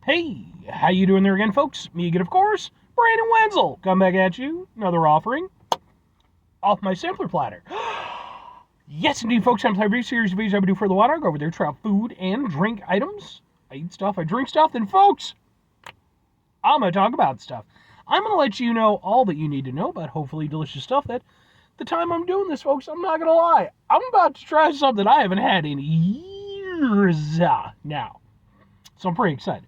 Hey, how you doing there again, folks? Me again, of course, Brandon Wenzel. Come back at you, another offering off my sampler platter. Yes, indeed, folks, I'm every series of videos I would do for the water. I go over there, try out food and drink items. I eat stuff, I drink stuff, then, folks, I'm going to talk about stuff. I'm going to let you know all that you need to know about hopefully delicious stuff that the time I'm doing this, folks, I'm not going to lie. I'm about to try something I haven't had in years now. So I'm pretty excited.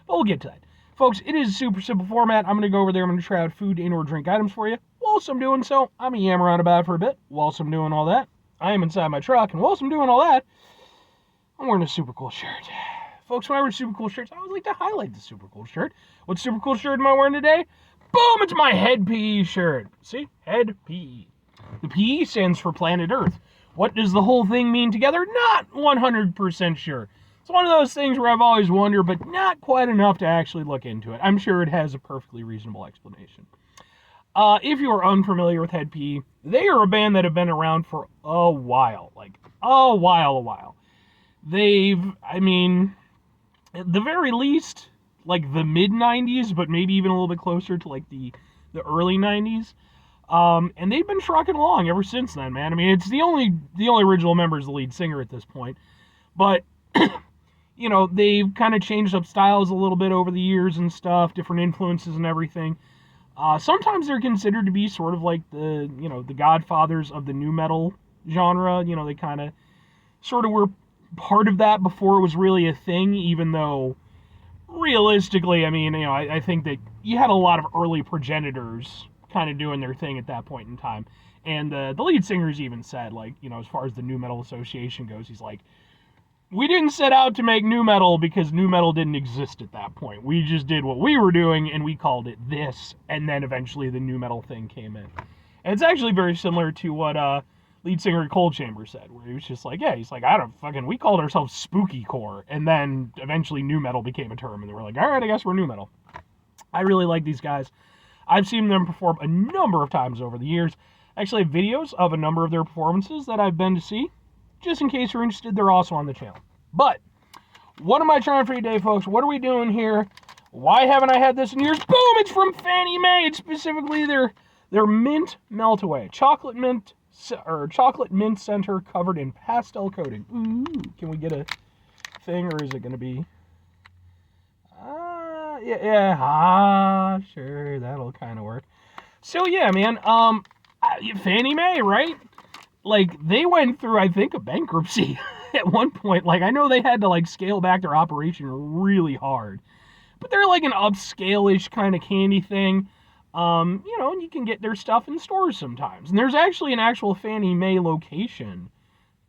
But we'll get to that. Folks, it is a super simple format. I'm going to go over there. I'm going to try out food and or drink items for you. Whilst I'm doing so, I'm going to yammer on about it for a bit. Whilst I'm doing all that, I am inside my truck. And whilst I'm doing all that, I'm wearing a super cool shirt. Folks, when I wear super cool shirts, I always like to highlight the super cool shirt. What super cool shirt am I wearing today? Boom! It's my Head PE shirt. See? Head PE. The PE stands for Planet Earth. What does the whole thing mean together? Not 100% sure. It's one of those things where I've always wondered, but not quite enough to actually look into it. I'm sure it has a perfectly reasonable explanation. If you are unfamiliar with Head PE, they are a band that have been around for a while. Like, a while. They've, at the very least, like the mid-90s, but maybe even a little bit closer to like the early 90s. And they've been trucking along ever since then, man. I mean, it's the only original member is the lead singer at this point. But you know, they've kind of changed up styles a little bit over the years and stuff, different influences and everything. Sometimes they're considered to be sort of like the godfathers of the nu metal genre. You know, they kind of sort of were part of that before it was really a thing, even though realistically, I think that you had a lot of early progenitors kind of doing their thing at that point in time. And the lead singer's even said, like, as far as the Nu Metal Association goes, he's like, we didn't set out to make nu metal because nu metal didn't exist at that point. We just did what we were doing and we called it this, and then eventually the nu metal thing came in. And it's actually very similar to what lead singer Cold Chamber said, where he was just like, we called ourselves spooky core, and then eventually nu metal became a term, and they were like, all right, I guess we're nu metal. I really like these guys. I've seen them perform a number of times over the years. I actually have videos of a number of their performances that I've been to see. Just in case you're interested, they're also on the channel. But what am I trying for today, folks? What are we doing here? Why haven't I had this in years? Boom! It's from Fannie Mae. It's specifically their mint Meltaway, chocolate mint center covered in pastel coating. Ooh, can we get a thing, or is it going to be? Sure, that'll kind of work. So yeah, man. Fannie Mae, right? Like, they went through, I think, a bankruptcy at one point. Like, I know they had to, like, scale back their operation really hard. But they're, like, an upscale-ish kind of candy thing. And you can get their stuff in stores sometimes. And there's actually an actual Fannie Mae location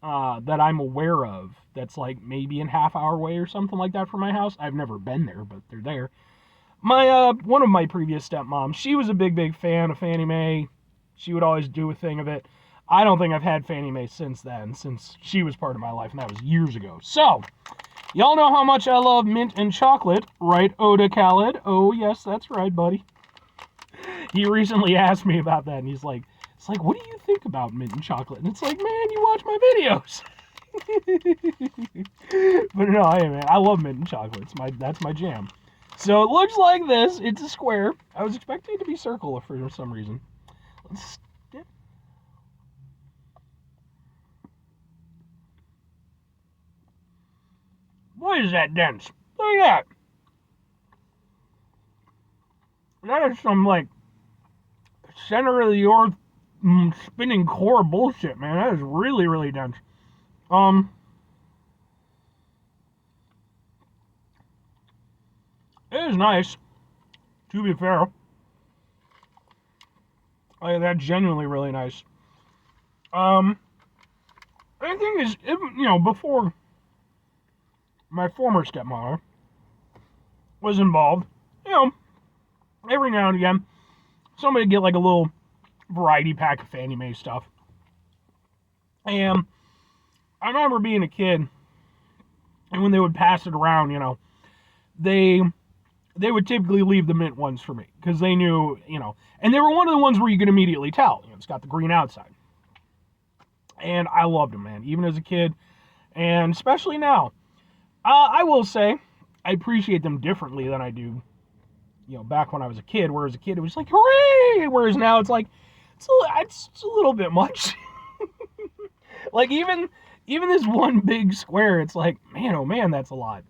that I'm aware of that's, like, maybe a half-hour away or something like that from my house. I've never been there, but they're there. One of my previous stepmoms, she was a big fan of Fannie Mae. She would always do a thing of it. I don't think I've had Fannie Mae since then, since she was part of my life, and that was years ago. So, y'all know how much I love mint and chocolate, right, Oda Khaled? Oh, yes, that's right, buddy. He recently asked me about that, and he's like, what do you think about mint and chocolate? And it's like, man, you watch my videos. But no, I love mint and chocolate. That's my jam. So it looks like this. It's a square. I was expecting it to be circular for some reason. Boy, is that dense. Look at that. That is some, like, center of the earth spinning core bullshit, man. That is really, really dense. It is nice, to be fair. Like, that's genuinely really nice. I think before my former stepmother was involved, every now and again, somebody would get like a little variety pack of Fannie Mae stuff. And I remember being a kid, and when they would pass it around, they would typically leave the mint ones for me, because they knew, and they were one of the ones where you could immediately tell, it's got the green outside. And I loved them, man, even as a kid, and especially now. I will say, I appreciate them differently than I do, back when I was a kid. Whereas a kid, it was like, hooray! Whereas now it's like, it's a little bit much. Like, even this one big square, it's like, man, oh man, that's a lot.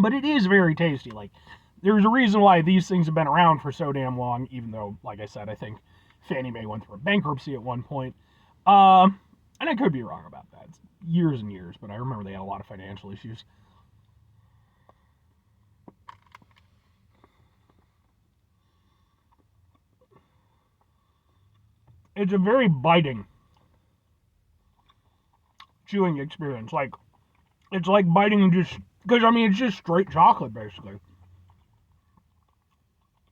But it is very tasty. Like, there's a reason why these things have been around for so damn long, even though, like I said, I think Fannie Mae went through a bankruptcy at one point. And I could be wrong about that. It's years and years, but I remember they had a lot of financial issues. It's a very biting chewing experience. Like, it's like biting just, because I mean, it's just straight chocolate, basically.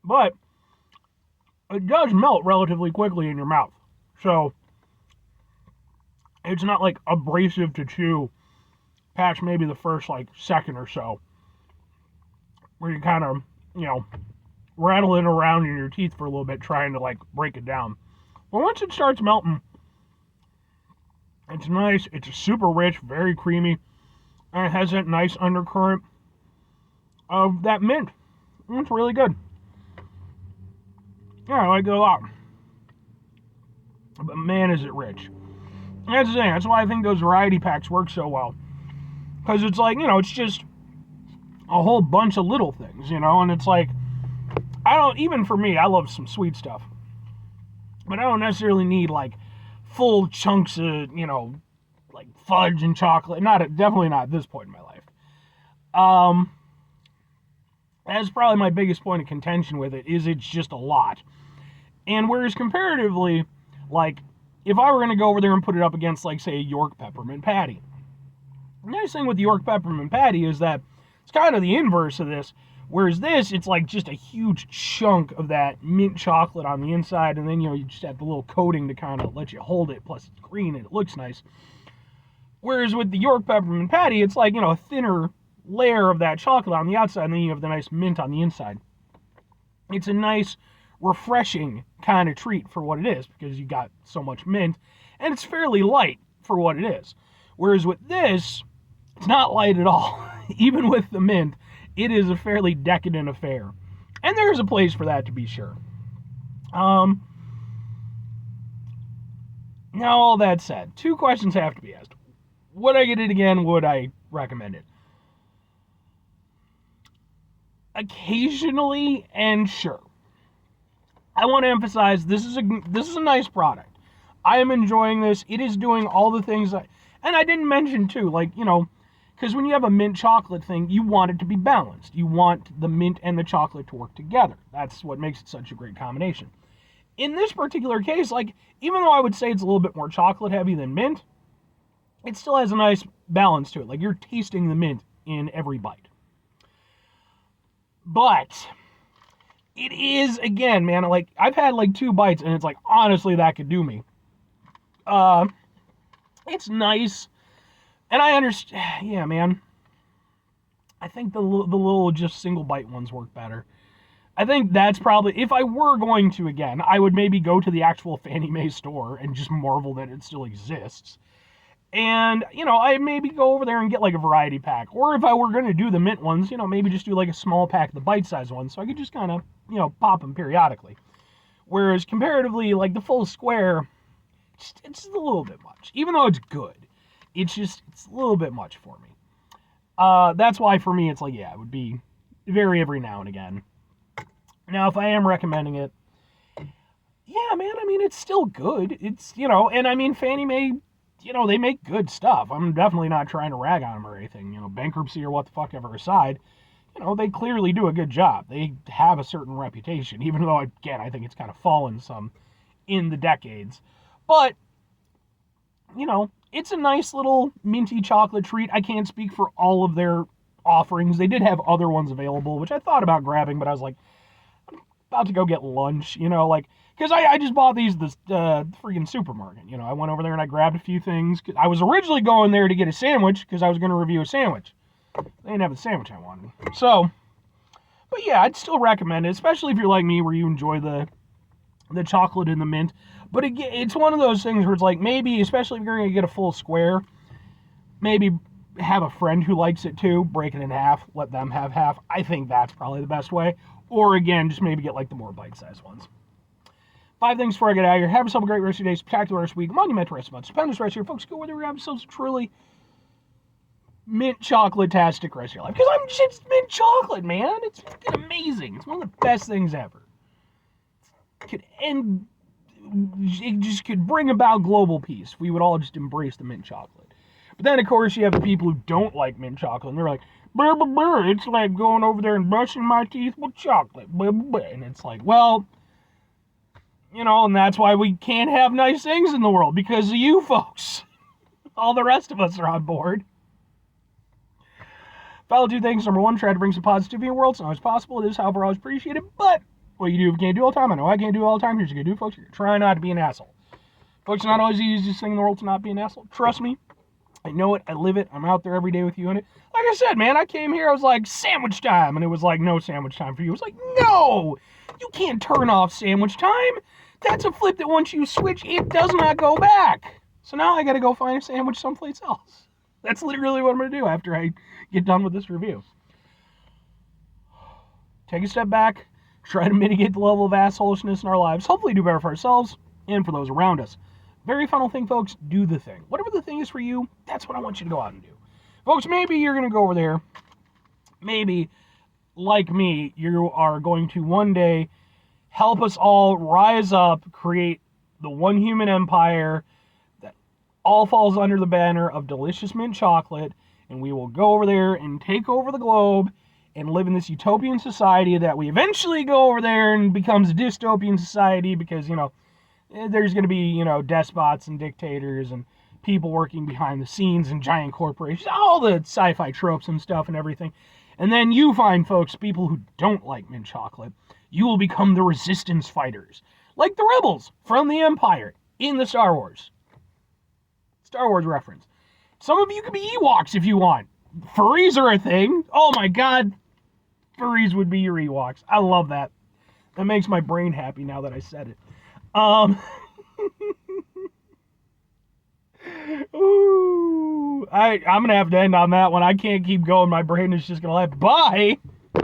But it does melt relatively quickly in your mouth. So, it's not like abrasive to chew past maybe the first like second or so, where you kind of, rattle it around in your teeth for a little bit trying to like break it down. But once it starts melting, it's nice. It's super rich, very creamy, and it has that nice undercurrent of that mint. It's really good. Yeah, I like it a lot. But man, is it rich. That's the thing. That's why I think those variety packs work so well. Because it's like, it's just a whole bunch of little things, and it's like, even for me, I love some sweet stuff. But I don't necessarily need, like, full chunks of, like fudge and chocolate. Definitely not at this point in my life. That's probably my biggest point of contention with it, is it's just a lot. And whereas comparatively, like, if I were going to go over there and put it up against, like, say, a York Peppermint Patty. The nice thing with the York Peppermint Patty is that it's kind of the inverse of this. Whereas this, it's like just a huge chunk of that mint chocolate on the inside, and then, you just have the little coating to kind of let you hold it, plus it's green and it looks nice. Whereas with the York Peppermint Patty, it's like, a thinner layer of that chocolate on the outside, and then you have the nice mint on the inside. It's a nice, refreshing kind of treat for what it is, because you got so much mint, and it's fairly light for what it is. Whereas with this, it's not light at all. Even with the mint, it is a fairly decadent affair. And there's a place for that, to be sure. Now, all that said, 2 questions have to be asked. Would I get it again? Would I recommend it? Occasionally, and sure. I want to emphasize, this is a nice product. I am enjoying this. It is doing all the things and I didn't mention, too, like, because when you have a mint chocolate thing, you want it to be balanced. You want the mint and the chocolate to work together. That's what makes it such a great combination. In this particular case, like, even though I would say it's a little bit more chocolate heavy than mint, it still has a nice balance to it. Like, you're tasting the mint in every bite. But it is, again, man, like, I've had like 2 bites, and it's like, honestly, that could do me. It's nice. And I understand, yeah, man. I think the little just single bite ones work better. I think that's probably, if I were going to again, I would maybe go to the actual Fannie Mae store and just marvel that it still exists. And, I maybe go over there and get like a variety pack. Or if I were going to do the mint ones, maybe just do like a small pack of the bite-sized ones, so I could just kind of, pop them periodically. Whereas comparatively, like the full square, it's a little bit much. Even though it's good. It's a little bit much for me. That's why for me, it's like, yeah, it would be every now and again. Now, if I am recommending it, yeah, man, I mean, it's still good. It's, and I mean, Fannie Mae, they make good stuff. I'm definitely not trying to rag on them or anything, bankruptcy or what the fuck ever aside. They clearly do a good job. They have a certain reputation, even though, again, I think it's kind of fallen some in the decades. But, it's a nice little minty chocolate treat. I can't speak for all of their offerings. They did have other ones available, which I thought about grabbing, but I was like, I'm about to go get lunch, because I just bought these at the freaking supermarket. I went over there and I grabbed a few things. I was originally going there to get a sandwich because I was going to review a sandwich. They didn't have the sandwich I wanted. So, but yeah, I'd still recommend it, especially if you're like me where you enjoy the chocolate and the mint. But again, it's one of those things where it's like, maybe, especially if you're going to get a full square, maybe have a friend who likes it too, break it in half, let them have half. I think that's probably the best way. Or again, just maybe get like the more bite-sized ones. 5 things before I get out of here. Have yourself a great rest of your day, spectacular rest of your week, monumental rest of the month, stupendous rest of your folks. Go where they have yourselves a truly mint chocolate-tastic rest of your life. Because I'm just mint chocolate, man. It's fucking amazing. It's one of the best things ever. It just could bring about global peace if we would all just embrace the mint chocolate. But then, of course, you have the people who don't like mint chocolate, and they're like, brr, brr, brr, it's like going over there and brushing my teeth with chocolate. Brr, brr. And it's like, well, you know, and that's why we can't have nice things in the world, because of you folks. All the rest of us are on board. Follow 2 things. Number 1, try to bring some positivity in the world. It's not always possible. It is, however, always appreciated. But what you do if you can't do all the time, I know I can't do it all the time. Here's what you can do, folks. You're trying not to be an asshole. Folks, it's not always the easiest thing in the world to not be an asshole. Trust me. I know it. I live it. I'm out there every day with you in it. Like I said, man, I came here. I was like, sandwich time. And it was like, no sandwich time for you. It was like, no. You can't turn off sandwich time. That's a flip that once you switch, it does not go back. So now I got to go find a sandwich someplace else. That's literally what I'm going to do after I get done with this review. Take a step back. Try to mitigate the level of assholishness in our lives. Hopefully do better for ourselves and for those around us. Very final thing, folks. Do the thing. Whatever the thing is for you, that's what I want you to go out and do. Folks, maybe you're going to go over there. Maybe, like me, you are going to one day help us all rise up, create the one human empire that all falls under the banner of delicious mint chocolate, and we will go over there and take over the globe and live in this utopian society that we eventually go over there and becomes a dystopian society because, you know, there's going to be, you know, despots and dictators and people working behind the scenes and giant corporations, all the sci-fi tropes and stuff and everything. And then you find, folks, people who don't like mint chocolate. You will become the resistance fighters, like the rebels from the Empire in the Star Wars. Star Wars reference. Some of you could be Ewoks if you want. Furries are a thing. Oh my god. Furries would be your Ewoks. I love that. That makes my brain happy now that I said it. Ooh. I'm going to have to end on that one. I can't keep going. My brain is just going to let. Bye.